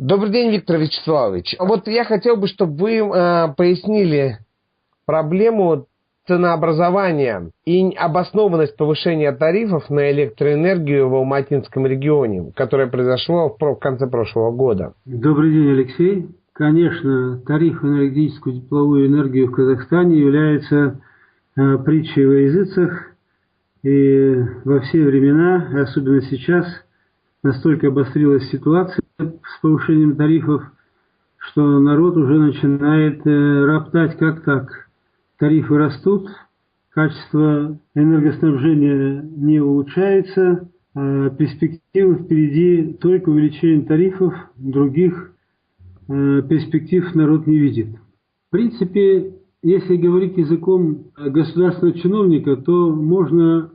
Добрый день, Виктор Вячеславович. Вот я хотел бы, чтобы вы пояснили проблему ценообразования и обоснованность повышения тарифов на электроэнергию в Алматинском регионе, которое произошло в конце прошлого года. Добрый день, Алексей. Конечно, тариф на энергетическую тепловую энергию в Казахстане является притчей во языцах, и во все времена, особенно сейчас, настолько обострилась ситуация с повышением тарифов, что народ уже начинает роптать, как так. Тарифы растут, качество энергоснабжения не улучшается, а перспективы впереди только увеличение тарифов, других перспектив народ не видит. В принципе, если говорить языком государственного чиновника, то можно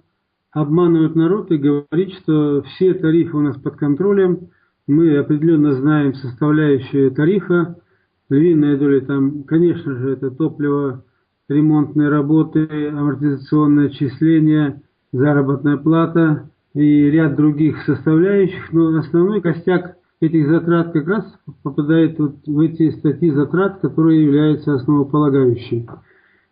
обманывать народ и говорить, что все тарифы у нас под контролем, мы определенно знаем составляющие тарифа, львиная доля там, конечно же, это топливо, ремонтные работы, амортизационные отчисления, заработная плата и ряд других составляющих, но основной костяк этих затрат как раз попадает вот в эти статьи затрат, которые являются основополагающими.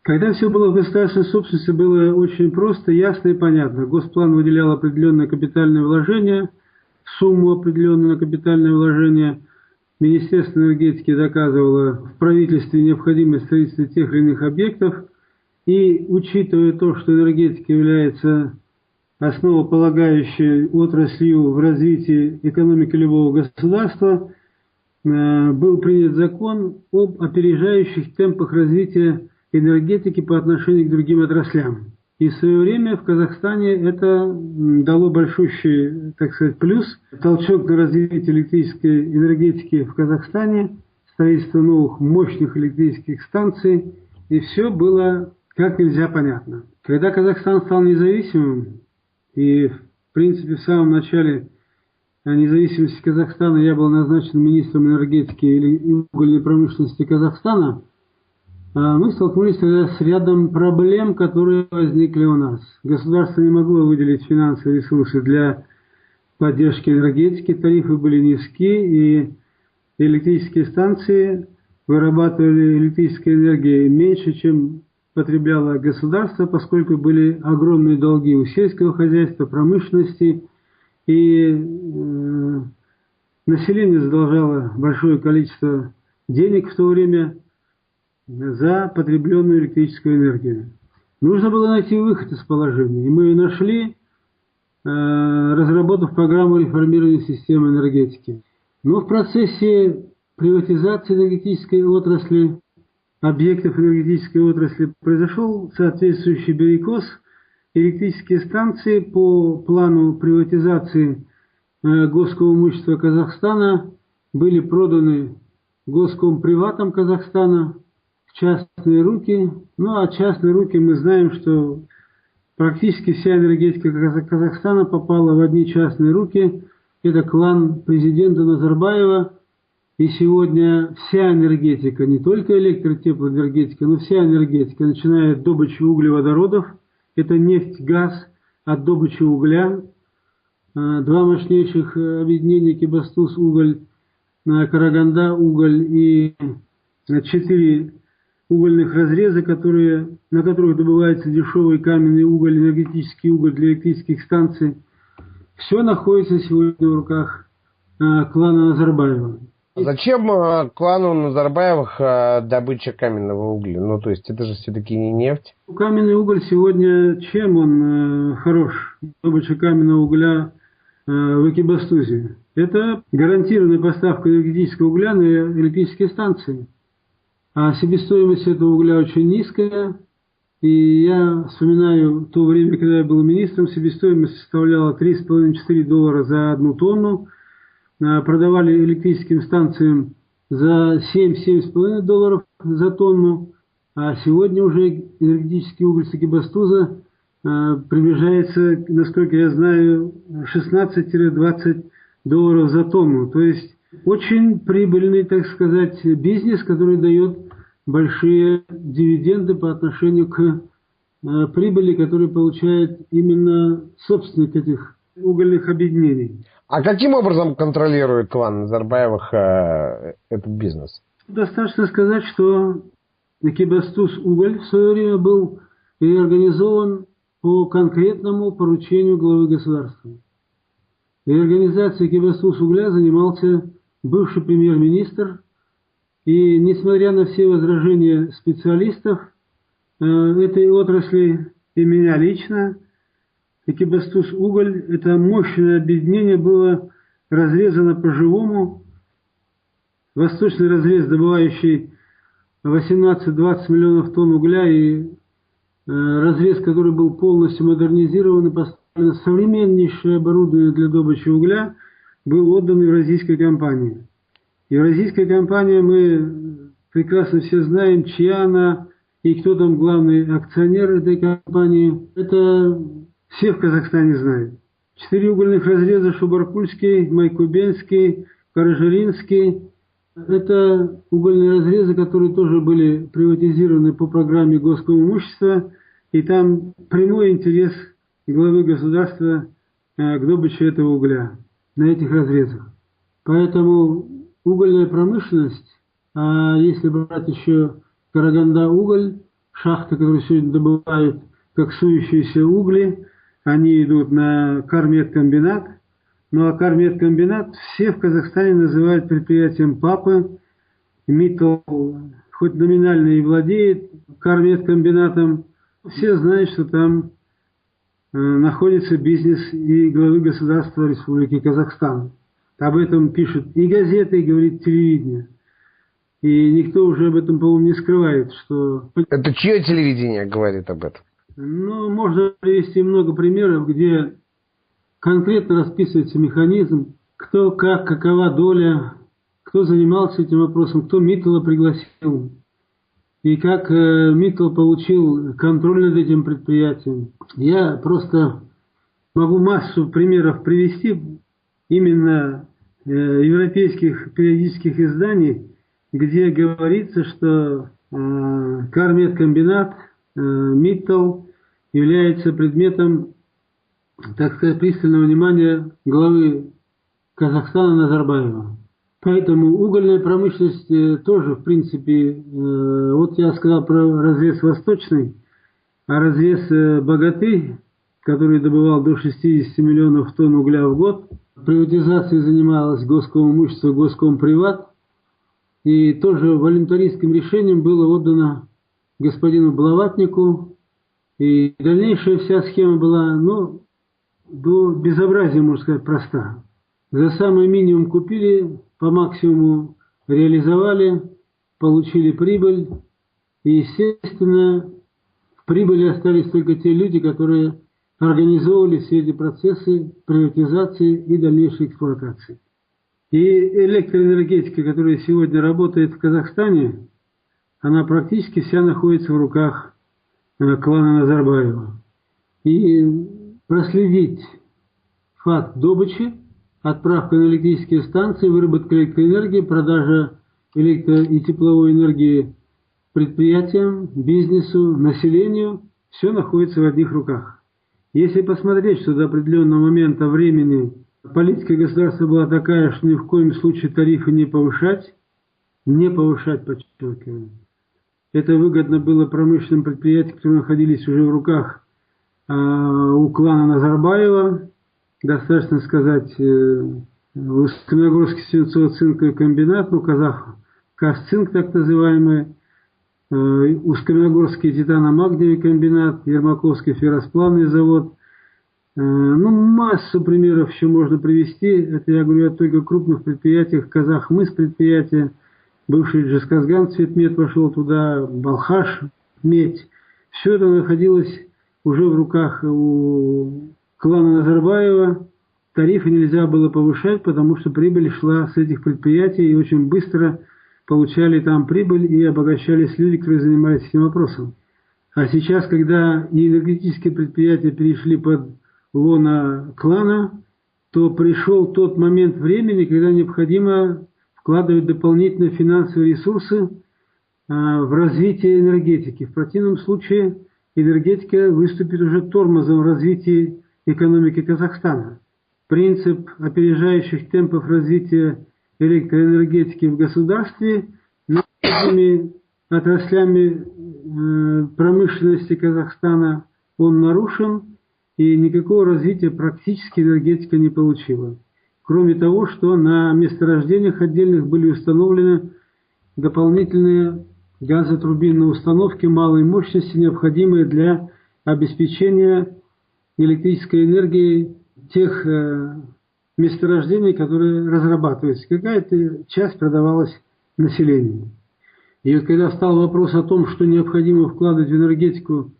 Когда все было в государственной собственности, было очень просто, ясно и понятно. Госплан выделял определенное капитальное вложение, сумму определенную на капитальное вложение. Министерство энергетики доказывало в правительстве необходимость строительства тех или иных объектов. И учитывая то, что энергетика является основополагающей отраслью в развитии экономики любого государства, был принят закон об опережающих темпах развития энергетики по отношению к другим отраслям. И в свое время в Казахстане это дало большущий, так сказать, плюс, толчок на развитие электрической энергетики в Казахстане, строительство новых мощных электрических станций, и все было как нельзя понятно. Когда Казахстан стал независимым, и в принципе в самом начале независимости Казахстана я был назначен министром энергетики и угольной промышленности Казахстана, мы столкнулись тогда с рядом проблем, которые возникли у нас. Государство не могло выделить финансовые ресурсы для поддержки энергетики, тарифы были низкие, и электрические станции вырабатывали электрической энергии меньше, чем потребляло государство, поскольку были огромные долги у сельского хозяйства, промышленности, и население задолжало большое количество денег в то время за потребленную электрическую энергию. Нужно было найти выход из положения, и мы ее нашли, разработав программу реформирования системы энергетики. Но в процессе приватизации энергетической отрасли, объектов энергетической отрасли, произошел соответствующий перекос. Электрические станции по плану приватизации госского имущества Казахстана были проданы Госкомприватом Казахстана в частные руки. Ну а частные руки, мы знаем, что практически вся энергетика Казахстана попала в одни частные руки. Это клан президента Назарбаева. И сегодня вся энергетика, не только электротеплоэнергетика, но вся энергетика, начиная от добычи углеводородов, это нефть, газ, от добычи угля, два мощнейших объединения Экибастуз уголь, Караганда уголь и 4 угольных разреза, на которых добывается дешевый каменный уголь, энергетический уголь для электрических станций. Все находится сегодня в руках клана Назарбаева. Зачем клану Назарбаевых добыча каменного угля? Ну, то есть, это же все-таки не нефть. Каменный уголь сегодня, чем он хорош? Добыча каменного угля в Экибастузе. Это гарантированная поставка энергетического угля на электрические станции. А себестоимость этого угля очень низкая. И я вспоминаю то время, когда я был министром, себестоимость составляла $3,5–4 за 1 тонну. Продавали электрическим станциям за $7–7,5 за тонну, а сегодня уже энергетический уголь с Экибастуза приближается, насколько я знаю, $16–20 за тонну. То есть очень прибыльный, так сказать, бизнес, который дает большие дивиденды по отношению к прибыли, которые получает именно собственник этих угольных объединений. А каким образом контролирует клан Назарбаевых этот бизнес? Достаточно сказать, что Экибастуз уголь в свое время был реорганизован по конкретному поручению главы государства. Реорганизацией Экибастуз угля занимался бывший премьер-министр, и несмотря на все возражения специалистов этой отрасли и меня лично, Экибастуз уголь, это мощное объединение, было разрезано по-живому. Восточный разрез, добывающий 18-20 миллионов тонн угля, и разрез, который был полностью модернизирован и поставлено современнейшее оборудование для добычи угля, был отдан евразийской компании. Евразийская компания, мы прекрасно все знаем, чья она и кто там главный акционер этой компании. Это все в Казахстане знают. 4 угольных разреза: Шубаркульский, Майкубенский, Каражаринский. Это угольные разрезы, которые тоже были приватизированы по программе Госского имущества, и там прямой интерес главы государства к добыче этого угля на этих разрезах. Поэтому угольная промышленность, а если брать еще Караганда уголь, шахты, которые сегодня добывают коксующиеся угли, они идут на Карметкомбинат. Ну а Карметкомбинат все в Казахстане называют предприятием папы. МИТЛ хоть номинально и владеет Карметкомбинатом, все знают, что там находится бизнес и главы государства Республики Казахстан. Об этом пишут и газеты, и говорит телевидение. И никто уже об этом, по-моему, не скрывает, что... Это чье телевидение говорит об этом? Ну, можно привести много примеров, где конкретно расписывается механизм, кто, как, какова доля, кто занимался этим вопросом, кто МИТЛа пригласил, и как МИТЛ получил контроль над этим предприятием. Я просто могу массу примеров привести именно европейских периодических изданий, где говорится, что Карметкомбинат, МИТЛ является предметом, так сказать, пристального внимания главы Казахстана Назарбаева. Поэтому угольная промышленность тоже, в принципе, вот я сказал про разрез восточный, а разрез богатый, который добывал до 60 миллионов тонн угля в год, приватизацией занималось Госком имущество, Госком приват, и тоже волюнтаристским решением было отдано господину Блаватнику, и дальнейшая вся схема была, ну, до безобразия, можно сказать, проста. За самый минимум купили, по максимуму реализовали, получили прибыль, и, естественно, в прибыли остались только те люди, которые организовывали все эти процессы приватизации и дальнейшей эксплуатации. И электроэнергетика, которая сегодня работает в Казахстане, она практически вся находится в руках клана Назарбаева. И проследить факт добычи, отправка на электрические станции, выработка электроэнергии, продажа электро- и тепловой энергии предприятиям, бизнесу, населению, все находится в одних руках. Если посмотреть, что до определенного момента времени политика государства была такая, что ни в коем случае тарифы не повышать, подчеркиваю. Это выгодно было промышленным предприятиям, которые находились уже в руках у клана Назарбаева. Достаточно сказать, Усть-Каменогорский свинцово-цинковый комбинат, ну, Казцинк так называемый, Усть-Каменогорский титано-магниевый комбинат, Ермаковский ферросплавный завод. Ну, массу примеров еще можно привести. Это я говорю о только крупных предприятиях. Казахмыс предприятие, бывший Джесказган Цветмет вошел туда, Балхаш медь. Все это находилось уже в руках у клана Назарбаева. Тарифы нельзя было повышать, потому что прибыль шла с этих предприятий, и очень быстро получали там прибыль и обогащались люди, которые занимались этим вопросом. А сейчас, когда и энергетические предприятия перешли под лона клана, то пришел тот момент времени, когда необходимо вкладывать дополнительные финансовые ресурсы в развитие энергетики. В противном случае энергетика выступит уже тормозом в развитии экономики Казахстана. принцип опережающих темпов развития электроэнергетики в государстве над этими отраслями промышленности Казахстана он нарушен, и никакого развития практически энергетика не получила. Кроме того, что на месторождениях отдельных были установлены дополнительные газотурбинные установки малой мощности, необходимые для обеспечения электрической энергией тех месторождений, которые разрабатываются. Какая-то часть продавалась населению. И вот когда встал вопрос о том, что необходимо вкладывать в энергетику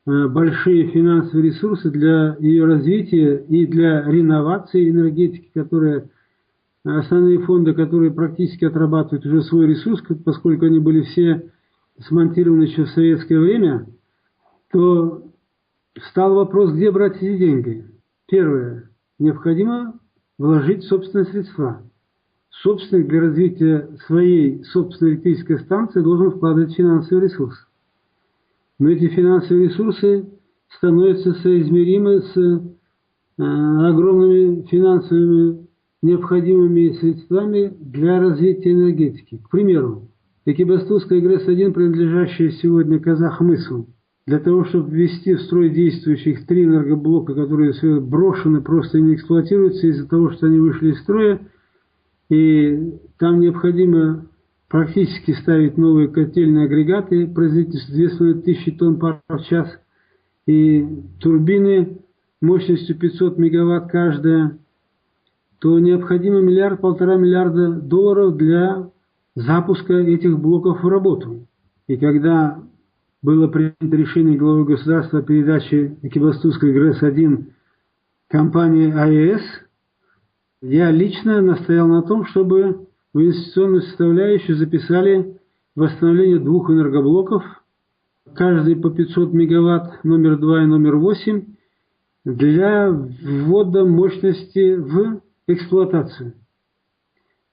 большие финансовые ресурсы для ее развития и для реновации энергетики, основные фонды, которые практически отрабатывают уже свой ресурс, поскольку они были все смонтированы еще в советское время, то встал вопрос, где брать эти деньги. Первое. Необходимо вложить собственные средства. Собственник для развития своей собственной электрической станции должен вкладывать финансовый ресурс. Но эти финансовые ресурсы становятся соизмеримы с огромными финансовыми необходимыми средствами для развития энергетики. К примеру, Экибастузская ГРЭС-1, принадлежащая сегодня Казахмысу, для того, чтобы ввести в строй действующих 3 энергоблока, которые брошены, просто не эксплуатируются из-за того, что они вышли из строя, и там необходимо практически ставить новые котельные агрегаты производительностью 2500 тонн пара в час и турбины мощностью 500 мегаватт каждая, то необходимо $1–1,5 миллиарда долларов для запуска этих блоков в работу. И когда было принято решение главы государства о передаче Экибастузской ГРЭС-1 компании АЭС, я лично настоял на том, чтобы в инвестиционную составляющую записали восстановление 2 энергоблоков, каждый по 500 мегаватт, номер 2 и номер 8, для ввода мощности в эксплуатацию.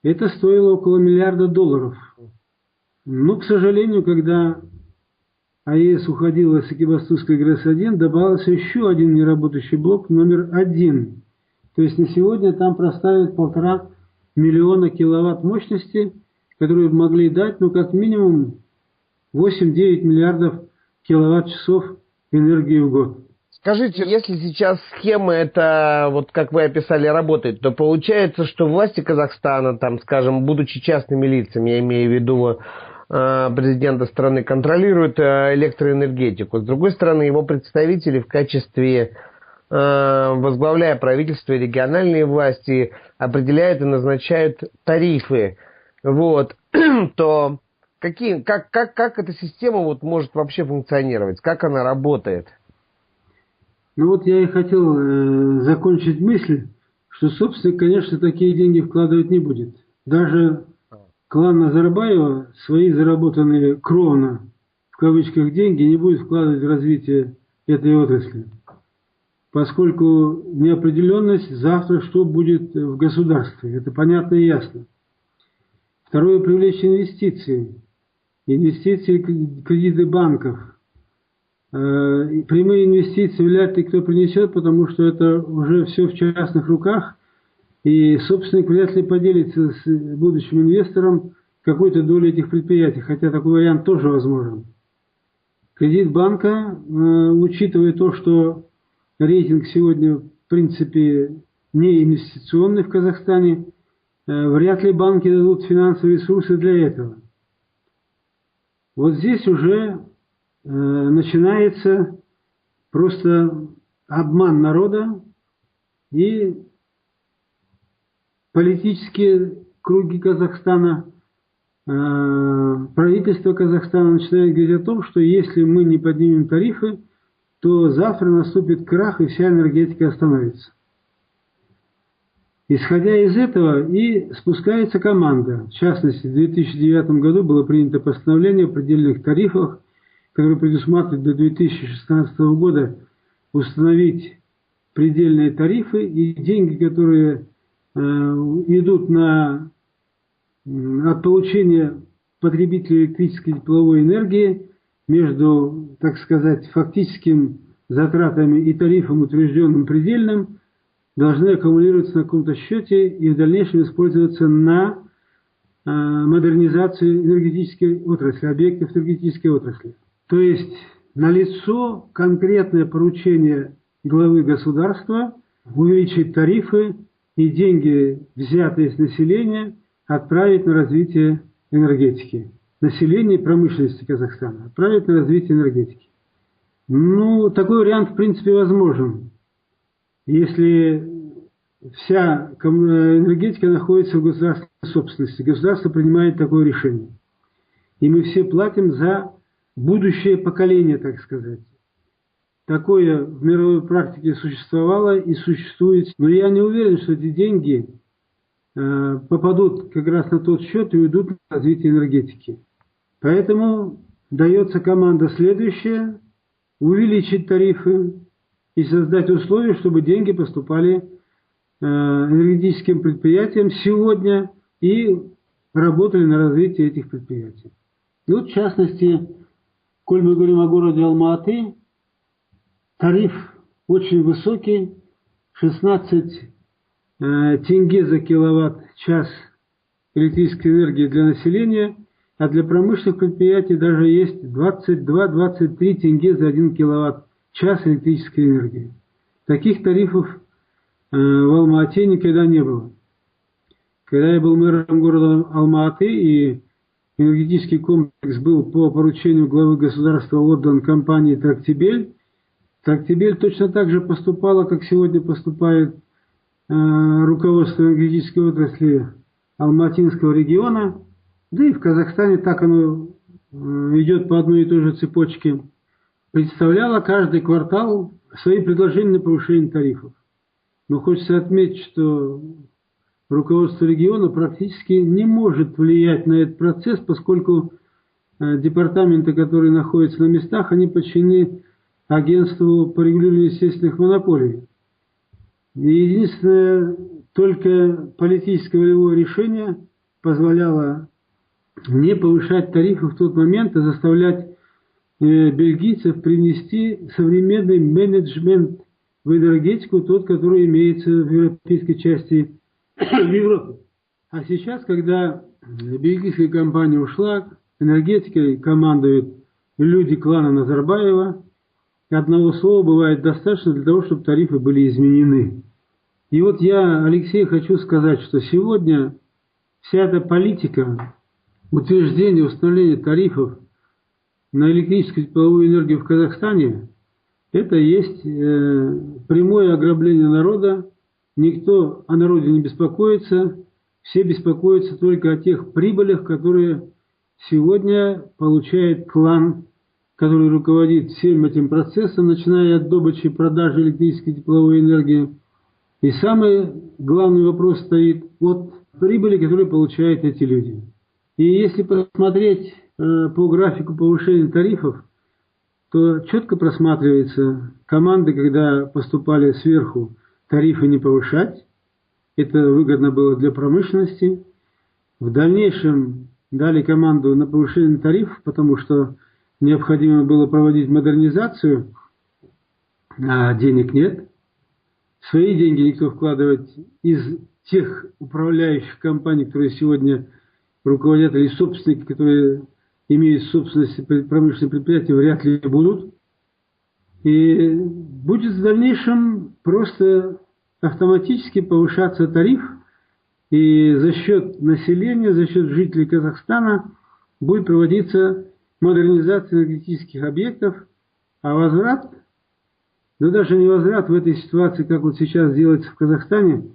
Это стоило около $1 миллиарда. Но, к сожалению, когда АЭС уходила с Экибастузской ГРЭС-1, добавился еще один неработающий блок, номер 1. То есть на сегодня там проставят 1,5 миллиона киловатт мощности, которые могли дать, как минимум 8–9 миллиардов киловатт-часов энергии в год. Скажите, если сейчас схема это, вот как вы описали, работает, то получается, что власти Казахстана, там, скажем, будучи частными лицами, я имею в виду президента страны, контролируют электроэнергетику. С другой стороны, его представители в качестве, возглавляя правительство и региональные власти, определяют и назначают тарифы. Вот. То как эта система может вообще функционировать? Как она работает? Я и хотел закончить мысль, что собственник, конечно, такие деньги вкладывать не будет. Даже клан Назарбаева свои заработанные кровно, в кавычках, деньги не будет вкладывать в развитие этой отрасли. Поскольку неопределенность завтра, что будет в государстве. Это понятно и ясно. Второе, привлечь инвестиции. Инвестиции, кредиты банков. Прямые инвестиции вряд ли кто принесет, потому что это уже все в частных руках, и собственник вряд ли поделится с будущим инвестором какой-то долей этих предприятий, хотя такой вариант тоже возможен. Кредит банка, учитывая то, что рейтинг сегодня в принципе не инвестиционный в Казахстане, вряд ли банки дадут финансовые ресурсы для этого. Вот здесь уже начинается просто обман народа, и политические круги Казахстана, правительство Казахстана начинает говорить о том, что если мы не поднимем тарифы, то завтра наступит крах и вся энергетика остановится. Исходя из этого и спускается команда. В частности, в 2009 году было принято постановление о предельных тарифах, который предусматривает до 2016 года установить предельные тарифы, и деньги, которые идут от получения потребителей электрической и тепловой энергии между, так сказать, фактическим затратами и тарифом, утвержденным предельным, должны аккумулироваться на каком-то счете и в дальнейшем использоваться на модернизацию энергетической отрасли, объектов энергетической отрасли. То есть налицо конкретное поручение главы государства увеличить тарифы и деньги, взятые с населения, отправить на развитие энергетики. Население и промышленности Казахстана отправить на развитие энергетики. Ну, такой вариант в принципе возможен, если вся энергетика находится в государственной собственности. Государство принимает такое решение. И мы все платим за будущее поколение, так сказать. Такое в мировой практике существовало и существует. Но я не уверен, что эти деньги попадут как раз на тот счет и уйдут на развитие энергетики. Поэтому дается команда следующая: увеличить тарифы и создать условия, чтобы деньги поступали энергетическим предприятиям сегодня и работали на развитие этих предприятий. Ну, в частности, коль мы говорим о городе Алма-Аты, тариф очень высокий, 16 тенге за киловатт-час электрической энергии для населения, а для промышленных предприятий даже есть 22-23 тенге за 1 киловатт-час электрической энергии. Таких тарифов в Алма-Ате никогда не было. Когда я был мэром города Алма-Аты и энергетический комплекс был по поручению главы государства отдан компании «Трактибель», Трактибель точно так же поступало, как сегодня поступает руководство энергетической отрасли Алматинского региона, да и в Казахстане так оно идет по одной и той же цепочке. Представляло каждый квартал свои предложения на повышение тарифов. Но хочется отметить, что руководство региона практически не может влиять на этот процесс, поскольку департаменты, которые находятся на местах, они подчинены агентству по регулированию естественных монополий. И единственное, только политическое волевое решение позволяло не повышать тарифы в тот момент, а заставлять бельгийцев принести современный менеджмент в энергетику, тот, который имеется в европейской части в Европе. А сейчас, когда бельгийская компания ушла, энергетикой командуют люди клана Назарбаева, одного слова бывает достаточно для того, чтобы тарифы были изменены. И вот я, Алексей, хочу сказать, что сегодня вся эта политика утверждения, установления тарифов на электрическую и тепловую энергию в Казахстане, это есть прямое ограбление народа. Никто о народе не беспокоится, все беспокоятся только о тех прибылях, которые сегодня получает клан, который руководит всем этим процессом, начиная от добычи и продажи электрической и тепловой энергии. И самый главный вопрос стоит от прибыли, которую получают эти люди. И если посмотреть по графику повышения тарифов, то четко просматривается команды, когда поступали сверху, тарифы не повышать. Это выгодно было для промышленности. В дальнейшем дали команду на повышение тарифов, потому что необходимо было проводить модернизацию, а денег нет. Свои деньги никто вкладывать из тех управляющих компаний, которые сегодня руководят, или собственники, которые имеют собственность промышленных предприятий, вряд ли будут. И будет в дальнейшем просто автоматически повышаться тариф, и за счет населения, за счет жителей Казахстана будет проводиться модернизация энергетических объектов, а возврат, да даже не возврат в этой ситуации, как вот сейчас делается в Казахстане,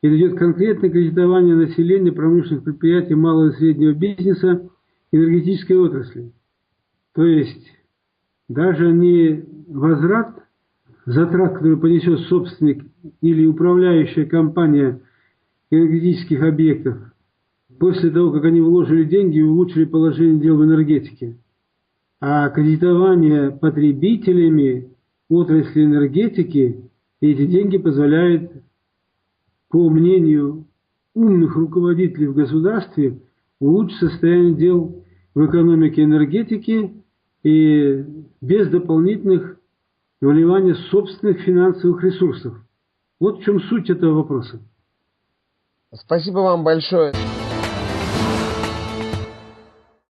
это идет конкретное кредитование населения, промышленных предприятий, малого и среднего бизнеса, энергетической отрасли. То есть даже не возврат затрат, которые понесет собственник или управляющая компания энергетических объектов после того, как они вложили деньги и улучшили положение дел в энергетике, а кредитование потребителями отрасли энергетики, эти деньги позволяют, по мнению умных руководителей в государстве, улучшить состояние дел в экономике энергетики и без дополнительных вливания собственных финансовых ресурсов. Вот в чем суть этого вопроса. Спасибо вам большое.